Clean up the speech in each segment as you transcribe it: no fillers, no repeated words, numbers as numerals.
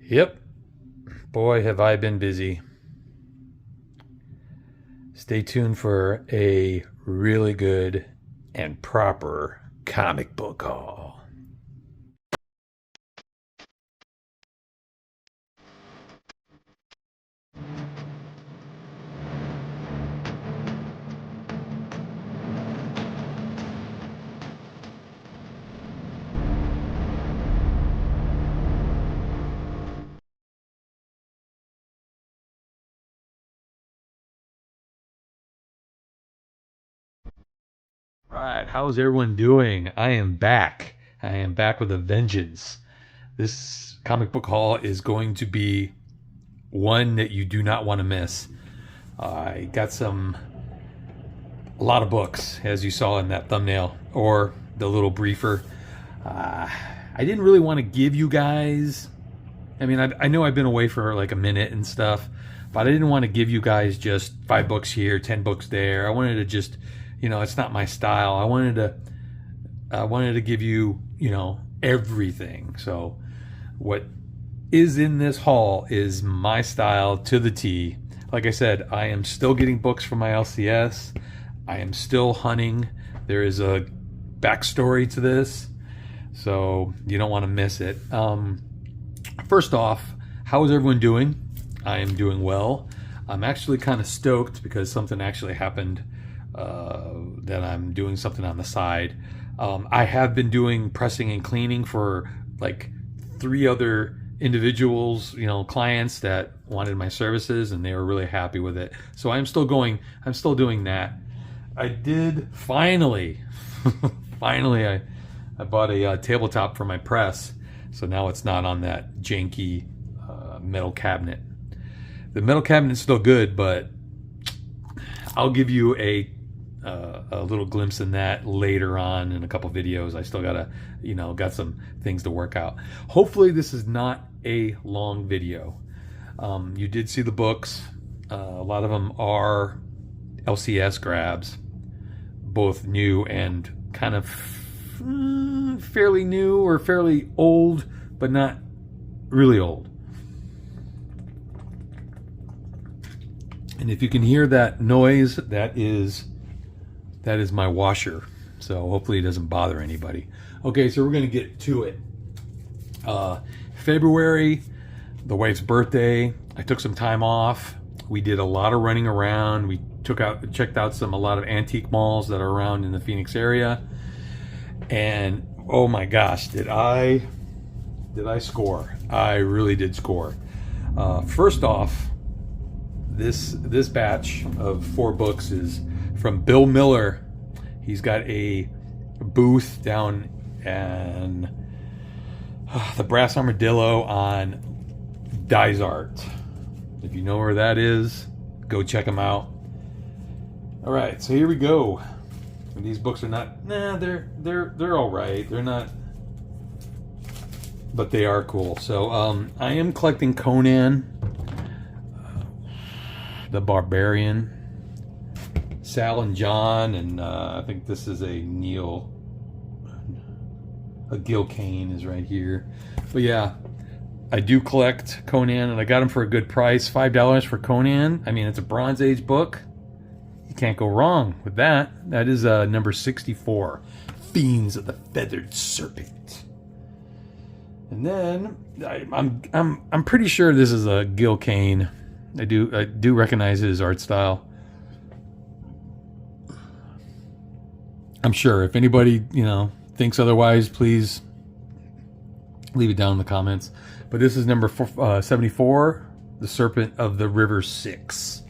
Yep, boy, have I been busy. Stay tuned for a really good and proper comic book haul. Right, how's everyone doing? I am back. I am back with a vengeance. This comic book haul is going to be one that you do not want to miss. I got a lot of books, as you saw in that thumbnail or the little briefer. Uh, I didn't really want to give you guys. I mean, I know I've been away for like a minute and stuff, but I didn't want to give you guys just 5 books here, 10 books there. I wanted to just, it's not my style. I wanted to give you, everything. So what is in this haul is my style to the T. Like I said, I am still getting books from my LCS. I am still hunting. There is a backstory to this, so you don't want to miss it. First off, how is everyone doing? I am doing well. I'm actually kind of stoked because something actually happened, that I'm doing something on the side. I have been doing pressing and cleaning for like 3 other individuals, clients that wanted my services, and they were really happy with it. So I'm still doing that. I did finally, finally, I bought a tabletop for my press. So now it's not on that janky metal cabinet. The metal cabinet's still good, but I'll give you a little glimpse in that later on in a couple videos. I still got some things to work out. Hopefully this is not a long video. You did see the books. A lot of them are LCS grabs, both new and kind of fairly new or fairly old, but not really old. And if you can hear that noise, that is my washer. So hopefully it doesn't bother anybody. Okay, so we're gonna get to it. February, the wife's birthday. I took some time off. We did a lot of running around. We checked out a lot of antique malls that are around in the Phoenix area. And oh my gosh, did I score? I really did score. First off, this batch of 4 books is from Bill Miller. He's got a booth down in the Brass Armadillo on Dysart. If you know where that is, go check him out. All right, so here we go. These books are not, they're all right. They're not, but they are cool. So I am collecting Conan the Barbarian, Sal and John, and I think this is a Gil Kane is right here. But yeah, I do collect Conan, and I got him for a good price, $5 for Conan. I mean, it's a Bronze Age book. You can't go wrong with that. That is number 64, Fiends of the Feathered Serpent. And then I'm pretty sure this is a Gil Kane. I do recognize his art style. I'm sure if anybody thinks otherwise, please leave it down in the comments. But this is number 74, The Serpent of the River Styx.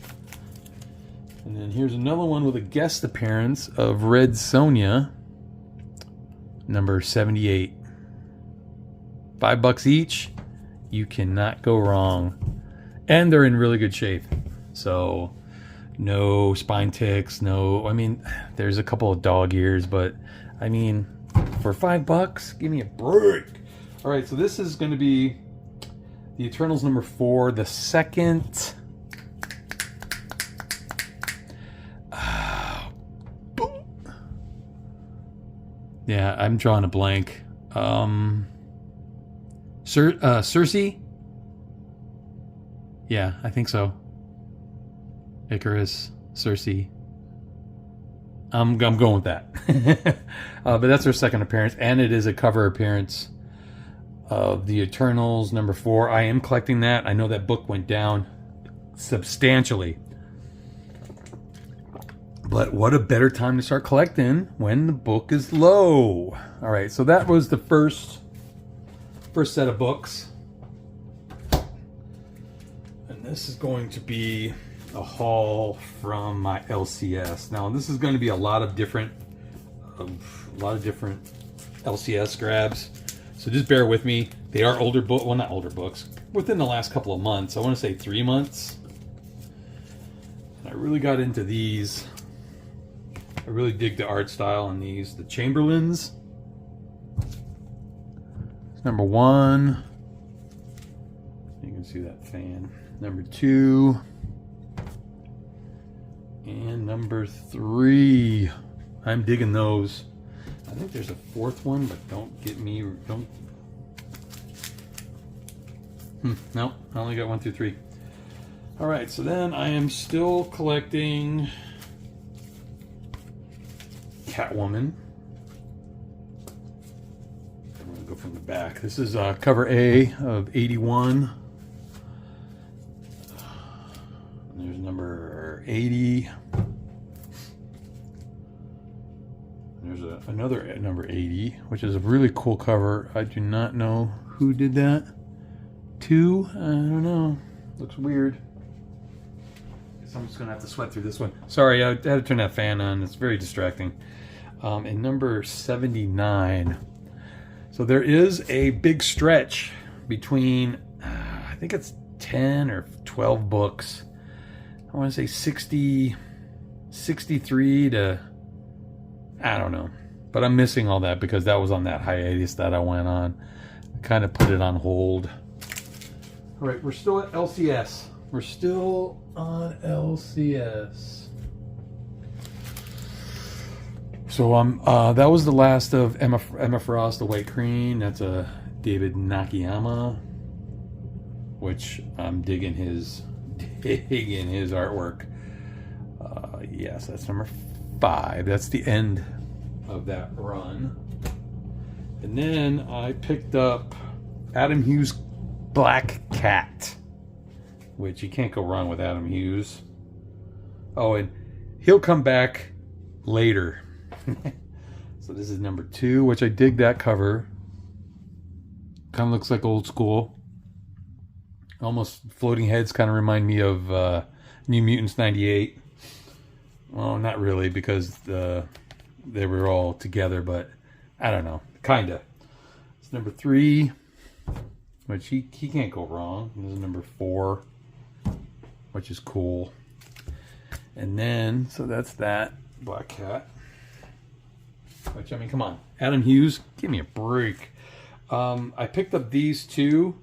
And then here's another one with a guest appearance of Red Sonja, number 78. $5 each. You cannot go wrong. And they're in really good shape. So no spine ticks, there's a couple of dog ears, but I mean, for $5, give me a break. All right, so this is going to be the Eternals number 4, the second. Yeah, I'm drawing a blank. Circe, Yeah, I think so. Icarus, Circe. I'm going with that. But that's her second appearance, and it is a cover appearance of the Eternals #4. I am collecting that. I know that book went down substantially. But what a better time to start collecting when the book is low. All right, so that was the first set of books. And this is going to be a haul from my LCS. Now, this is going to be a lot of different LCS grabs. So just bear with me. They are older books, well, not older books, within the last couple of months. I want to say 3 months. And I really got into these. I really dig the art style on these. The Chamberlains. It's #1. You can see that fan. #2. And #3. I'm digging those. I think there's a 4th one, but don't get me... Don't... No, I only got 1 through 3. Alright, so then I am still collecting Catwoman. I'm going to go from the back. This is cover A of 81. There's number 80. There's another number 80, which is a really cool cover. I do not know who did that. 2? I don't know. Looks weird. Guess I'm just going to have to sweat through this one. Sorry, I had to turn that fan on. It's very distracting. And number 79. So there is a big stretch between, I think it's 10 or 12 books. I want to say 60, 63 to, I don't know. But I'm missing all that because that was on that hiatus that I went on. I kind of put it on hold. All right, we're still at LCS. We're still on LCS. So that was the last of Emma Frost, The White Queen. That's a David Nakayama, which I'm digging his artwork. Yes, that's #5. That's the end of that run. And then I picked up Adam Hughes' Black Cat, which you can't go wrong with Adam Hughes. Oh, and he'll come back later. So this is #2, which I dig that cover. Kind of looks like old school. Almost floating heads kind of remind me of New Mutants 98. Well, not really, because they were all together, but I don't know. Kinda. It's #3, which he can't go wrong. This is #4, which is cool. And then, so that's that Black Cat. Which, I mean, come on. Adam Hughes, give me a break. I picked up these two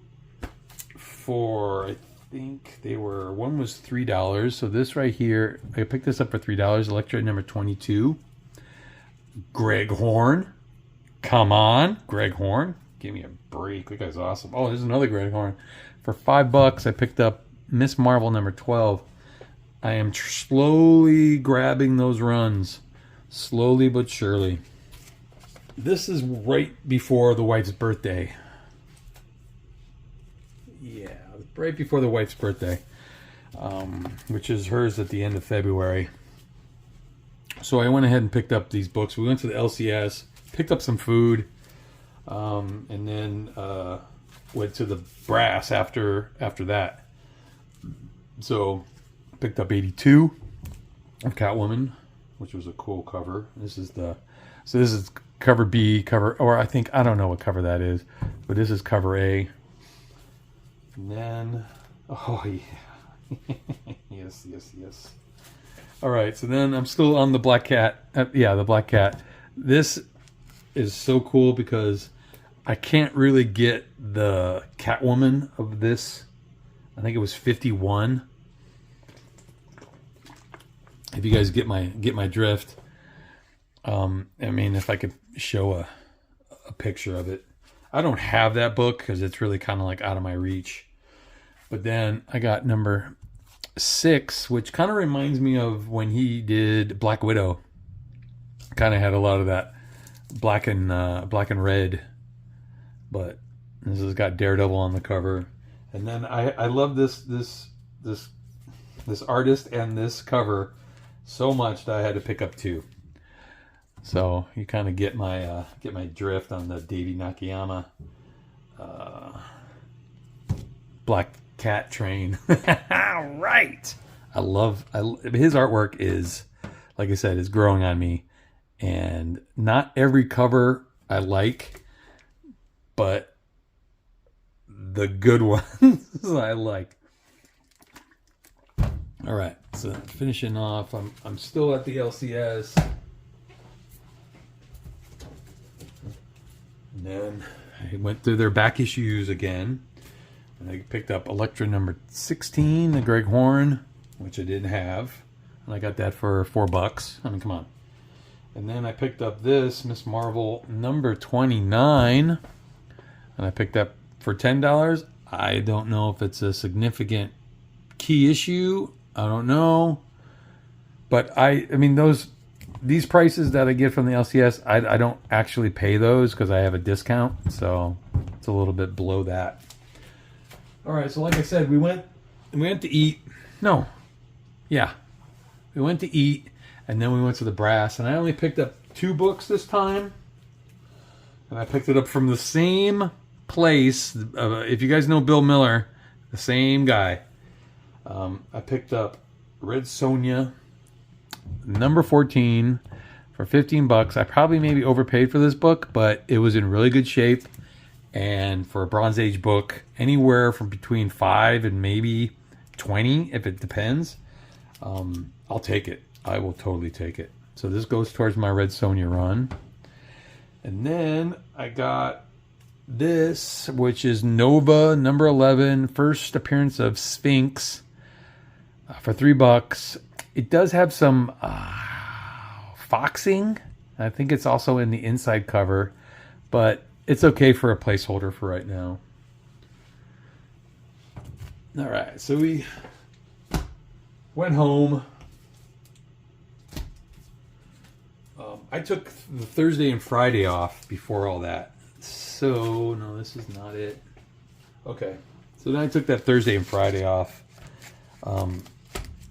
for, I think they were, one was $3. So this right here, I picked this up for $3. Electra #22. Greg Horn. Come on, Greg Horn. Give me a break. That guy's awesome. Oh, there's another Greg Horn. For $5, I picked up Miss Marvel #12. I am slowly grabbing those runs. Slowly but surely. This is right before the wife's birthday. Yeah, right before the wife's birthday. Which is hers at the end of February. So I went ahead and picked up these books. We went to the LCS, picked up some food, and then went to the Brass after that. So picked up 82 of Catwoman, which was a cool cover. This is cover B, or I don't know what cover that is, but this is cover A. And then, oh yeah, yes. All right, so then I'm still on the Black Cat. The Black Cat. This is so cool because I can't really get the Catwoman of this. I think it was 51. If you guys get my drift. I mean, if I could show a picture of it. I don't have that book because it's really kind of like out of my reach. But then I got number 6, which kind of reminds me of when he did Black Widow. Kind of had a lot of that black and red, but this has got Daredevil on the cover. And then I love this artist and this cover so much that I had to pick up 2. So you kind of get my drift on the Davey Nakayama Black Cat train. Right. His artwork is, like I said, is growing on me, and not every cover I like, but the good ones I like. All right, so finishing off, I'm still at the LCS. And then I went through their back issues again. And I picked up Elektra number 16, the Greg Horn, which I didn't have. And I got that for $4. I mean, come on. And then I picked up this Miss Marvel number 29. And I picked up for $10. I don't know if it's a significant key issue. I don't know. But I mean, these prices that I get from the LCS, I don't actually pay those because I have a discount. So it's a little bit below that. All right, so like I said, we went to eat. No. Yeah. We went to eat, and then we went to the Brass, and I only picked up 2 books this time. And I picked it up from the same place. If you guys know Bill Miller, the same guy. I picked up Red Sonja number 14 for $15. I probably maybe overpaid for this book, but it was in really good shape. And for a Bronze Age book, anywhere from between 5 and maybe 20, if it depends, I'll take it. I will totally take it. So this goes towards my Red Sonja run. And then I got this, which is Nova number 11, first appearance of Sphinx, for $3. It does have some foxing. I think it's also in the inside cover, but it's okay for a placeholder for right now. All right, so we went home. I took the Thursday and Friday off before all that. So, no, this is not it. Okay, so then I took that Thursday and Friday off.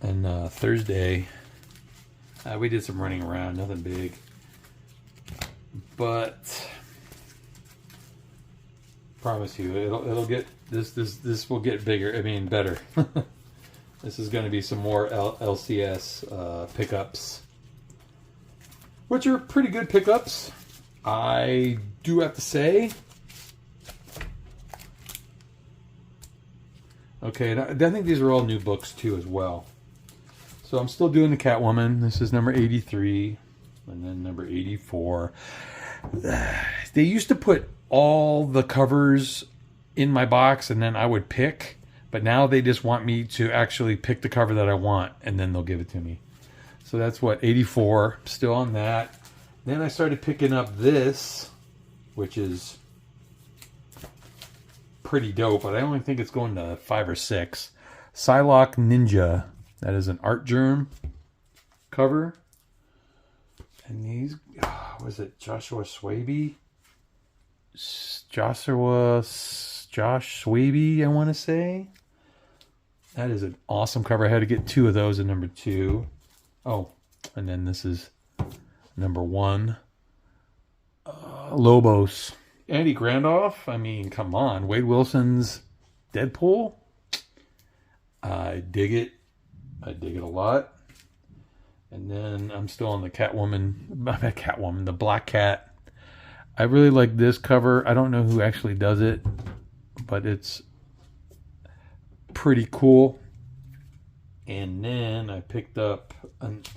And Thursday, we did some running around, nothing big. But promise you, it'll get this will get bigger. I mean, better. This is going to be some more LCS pickups, which are pretty good pickups. I do have to say. Okay, and I think these are all new books too as well. So I'm still doing the Catwoman. This is number 83, and then number 84. They used to put all the covers in my box, and then I would pick. But now they just want me to actually pick the cover that I want, and then they'll give it to me. So that's what, 84. Still on that. Then I started picking up this, which is pretty dope, but I only think it's going to 5 or 6. Psylocke Ninja. That is an Art Germ cover. And these, was it Joshua Swaby? Josh Swaby, I want to say. That is an awesome cover. I had to get 2 of those in number 2. Oh, and then this is number 1. Lobos. Andy Grandoff. I mean, come on. Wade Wilson's Deadpool. I dig it. I dig it a lot. And then I'm still on the Catwoman, the Black Cat. I really like this cover. I don't know who actually does it, but it's pretty cool. And then I picked up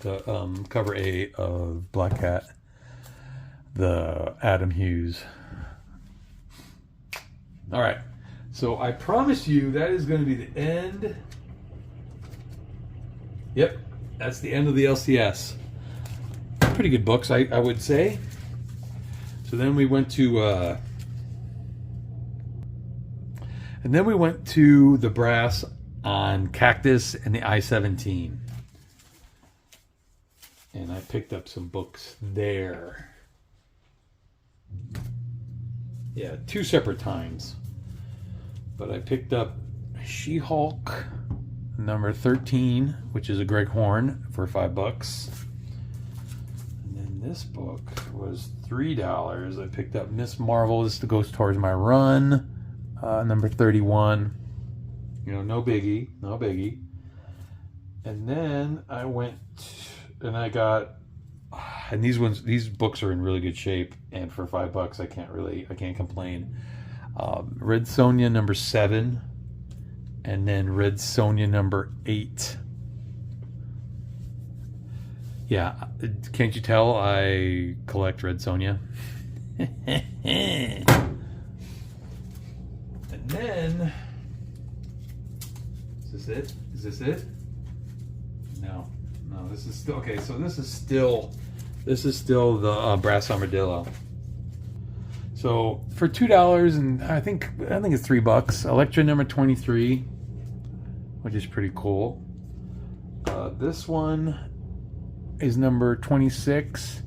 the cover A of Black Cat, the Adam Hughes. All right. So I promise you that is going to be the end. Yep, that's the end of the LCS. Pretty good books, I would say. So then we went to, and And then we went to the brass on Cactus and the I-17. And I picked up some books there. Yeah, 2 separate times. But I picked up She-Hulk number 13, which is a Greg Horn, for $5. And then this book was $3. I picked up Miss Marvel. This goes towards my run, number 31. You know, no biggie, no biggie. And then I went and I got, and these books are in really good shape, and for $5 I can't complain. Red Sonja number 7, and then Red Sonja number 8. Yeah, can't you tell I collect Red Sonja? And then, is this it? Is this it? No, this is still, okay, so this is still the Brass Armadillo. So for $2, and I think it's $3, Elektra number 23, which is pretty cool. This one is number 26.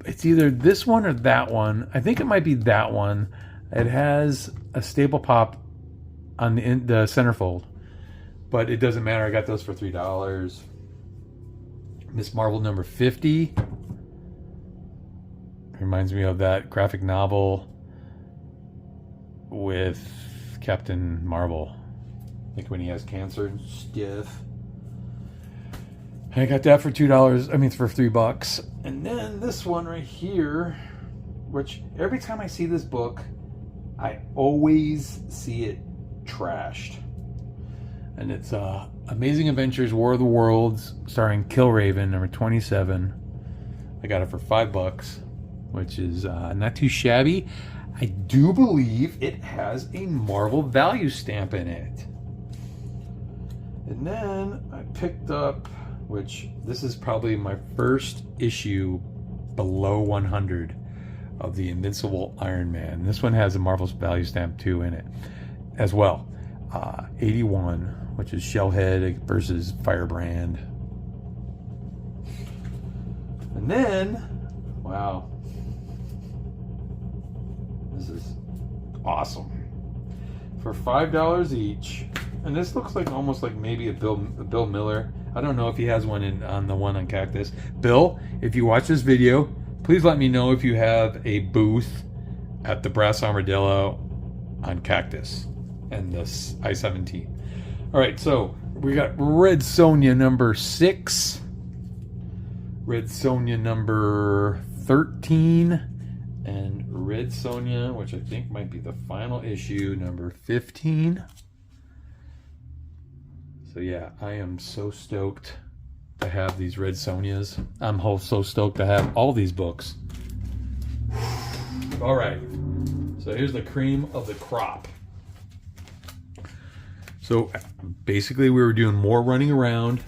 It's either this one or that one. I think it might be that one. It has a staple pop on the centerfold, but it doesn't matter. I got those for $3. Miss Marvel number 50. Reminds me of that graphic novel with Captain Marvel, like when he has cancer and stuff. I got that for $2. I mean, for $3. And then this one right here, which every time I see this book, I always see it trashed. And it's Amazing Adventures War of the Worlds, starring Killraven, number 27. I got it for $5, which is not too shabby. I do believe it has a Marvel value stamp in it. And then I picked up, which this is probably my first issue below 100 of the Invincible Iron Man. This one has a Marvel's value stamp too in it as well. 81, which is Shellhead versus Firebrand. And then, wow, this is awesome. For $5 each, and this looks like almost like maybe a Bill Miller. I don't know if he has one on the one on Cactus. Bill, if you watch this video, please let me know if you have a booth at the Brass Armadillo on Cactus and the I-17. All right, so we got Red Sonja number 6, Red Sonja number 13, and Red Sonja, which I think might be the final issue, number 15. So yeah, I am so stoked to have these Red Sonjas. I'm so stoked to have all these books. All right, so here's the cream of the crop. So basically we were doing more running around.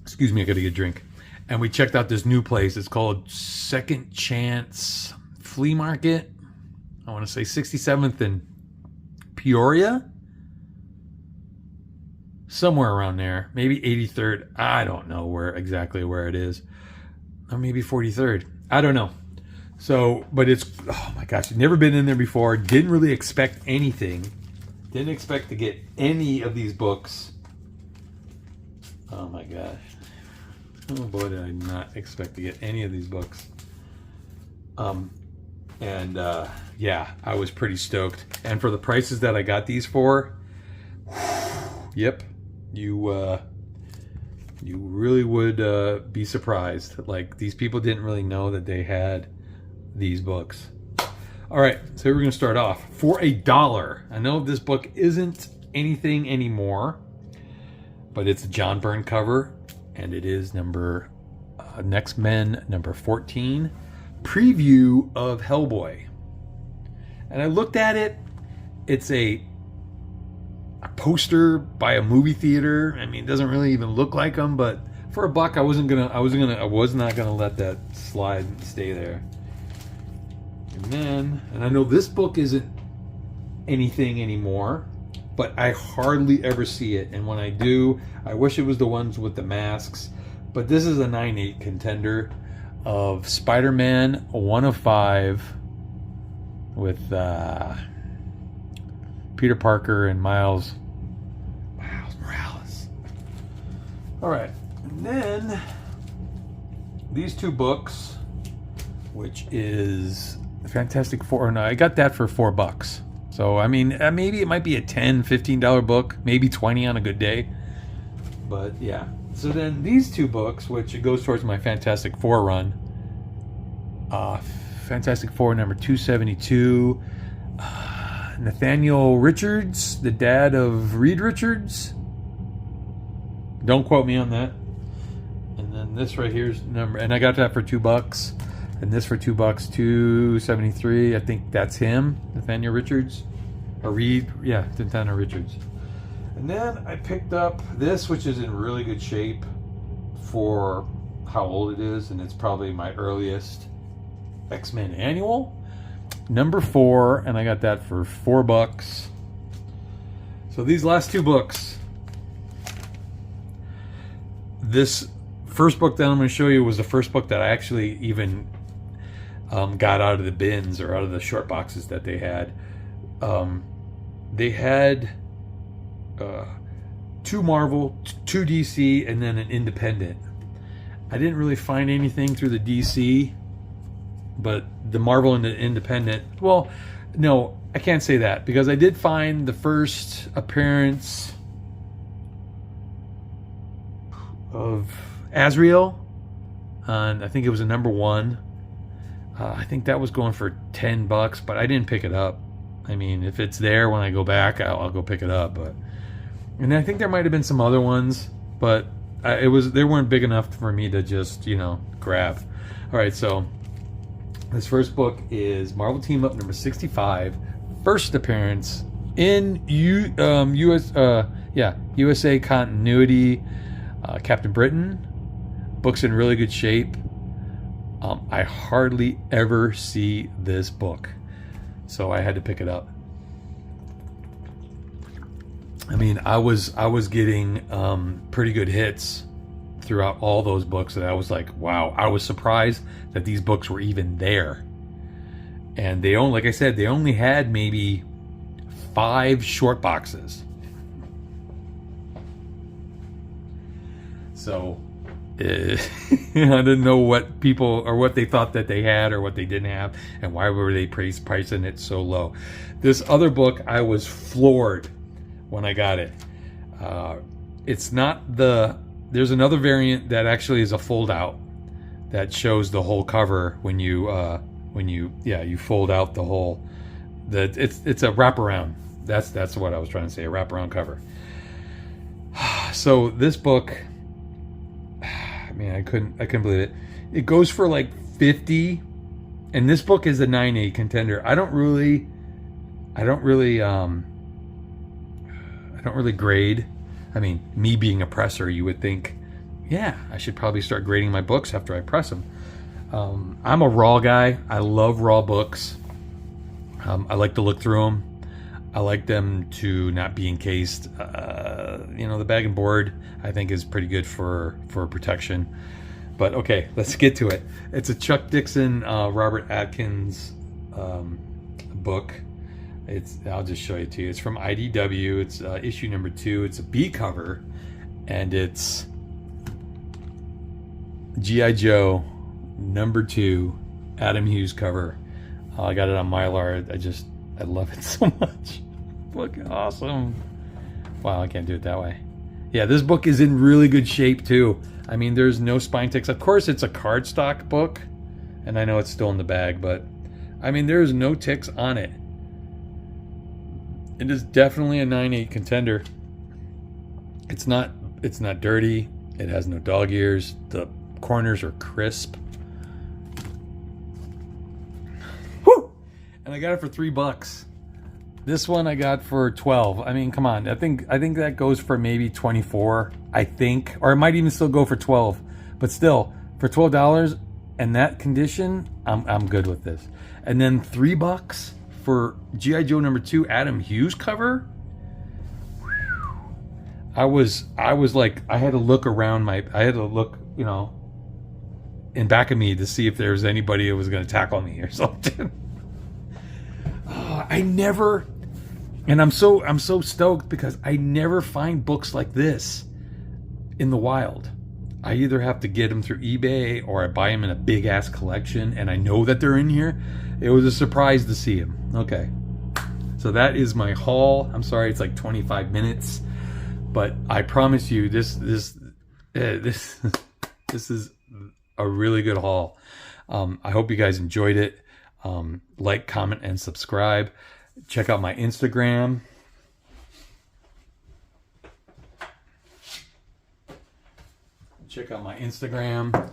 Excuse me, I gotta get a drink. And we checked out this new place. It's called Second Chance Flea Market. I want to say 67th and Peoria, somewhere around there, maybe 83rd. I don't know exactly where it is, or maybe 43rd. I don't know. So, but it's, oh my gosh, never been in there before. Didn't really expect anything. Didn't expect to get any of these books. Oh my gosh. Oh boy, did I not expect to get any of these books. Yeah, I was pretty stoked. And for the prices that I got these for, yep, you really would be surprised. Like, these people didn't really know that they had these books. All right, so we're gonna start off for $1. I know this book isn't anything anymore, but it's a John Byrne cover, and it is number Next Men number 14, preview of Hellboy. And I looked at it. It's a poster by a movie theater. I mean, it doesn't really even look like them, but for $1, I was not gonna let that slide and stay there. And I know this book isn't anything anymore, but I hardly ever see it. And when I do, I wish it was the ones with the masks. But this is a 9/8 contender of Spider-Man 1 of 5 with Peter Parker and Miles Morales. All right, and then these two books, which is Fantastic Four. No, I got that for $4. So, I mean, maybe it might be a $10, $15 book, maybe 20 on a good day. But yeah. So then these two books, which it goes towards my Fantastic Four run. Fantastic Four number 272. Nathaniel Richards, the dad of Reed Richards. Don't quote me on that. And then this right here's number, and I got that for $2. And this for $2, 273. I think that's him, Nathaniel Richards, or Reed. Yeah, Nathaniel Richards. And then I picked up this, which is in really good shape for how old it is, and it's probably my earliest X-Men annual, number 4, and I got that for $4. So these last two books, this first book that I'm going to show you was the first book that I actually even got out of the bins or out of the short boxes that they had. They had 2 Marvel, 2 DC, and then an independent. I didn't really find anything through the DC, but the Marvel and the independent, well, no, I can't say that, because I did find the first appearance of Azrael, and I think it was a number 1. I think that was going for $10, but I didn't pick it up. I mean, if it's there when I go back, I'll go pick it up. But, and I think there might have been some other ones, but they weren't big enough for me to just, grab. All right, so this first book is Marvel Team Up number 65, first appearance in USA continuity. Captain Britain. Book's in really good shape. I hardly ever see this book, so I had to pick it up. I mean, I was getting pretty good hits throughout all those books that I was like, wow, I was surprised that these books were even there. And they only, like I said, they only had maybe 5 short boxes. So I didn't know what people, or what they thought that they had or what they didn't have, and why were they pricing it so low. This other book, I was floored when I got it. It's not there's another variant that actually is a fold out that shows the whole cover when you fold out the whole, it's a wraparound. That's what I was trying to say, a wraparound cover. So this book, man, I couldn't believe it. It goes for like $50, and this book is a 9/8 contender. I don't really grade. I mean, me being a presser, you would think, yeah, I should probably start grading my books after I press them. I'm a raw guy. I love raw books. I like to look through them. I like them to not be encased. The bag and board, I think, is pretty good for protection. But okay, let's get to it. It's a Chuck Dixon, Robert Atkins book. I'll just show it to you. It's from IDW. It's issue number 2. It's a B cover, and it's G.I. Joe number 2, Adam Hughes cover. I got it on Mylar. I love it so much. Look, awesome. Wow, I can't do it that way. Yeah, this book is in really good shape too. I mean, there's no spine ticks. Of course, it's a cardstock book, and I know it's still in the bag, but I mean, there's no ticks on it. It is definitely a 9/8 contender. It's not dirty. It has no dog ears. The corners are crisp. Woo! And I got it for $3. This one I got for 12. I mean, come on. I think that goes for maybe 24. I think, or it might even still go for 12. But still, for $12, and that condition, I'm good with this. And then $3 for G.I. Joe #2 Adam Hughes cover. I was like, I had to look around I had to look, in back of me to see if there was anybody who was going to tackle me or something. And I'm so stoked because I never find books like this in the wild. I either have to get them through eBay or I buy them in a big ass collection, and I know that they're in here. It was a surprise to see them. Okay, so that is my haul. I'm sorry it's like 25 minutes, but I promise you this is a really good haul. I hope you guys enjoyed it. Like, comment, and subscribe. Check out my Instagram.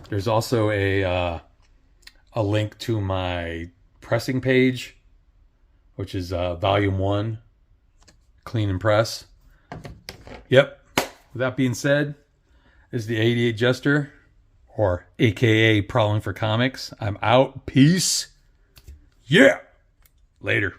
There's also a link to my pressing page, which is volume 1, Clean and Press. Yep. With that being said, this is the 88 Jester, or AKA Prowling for Comics. I'm out. Peace. Yeah. Later.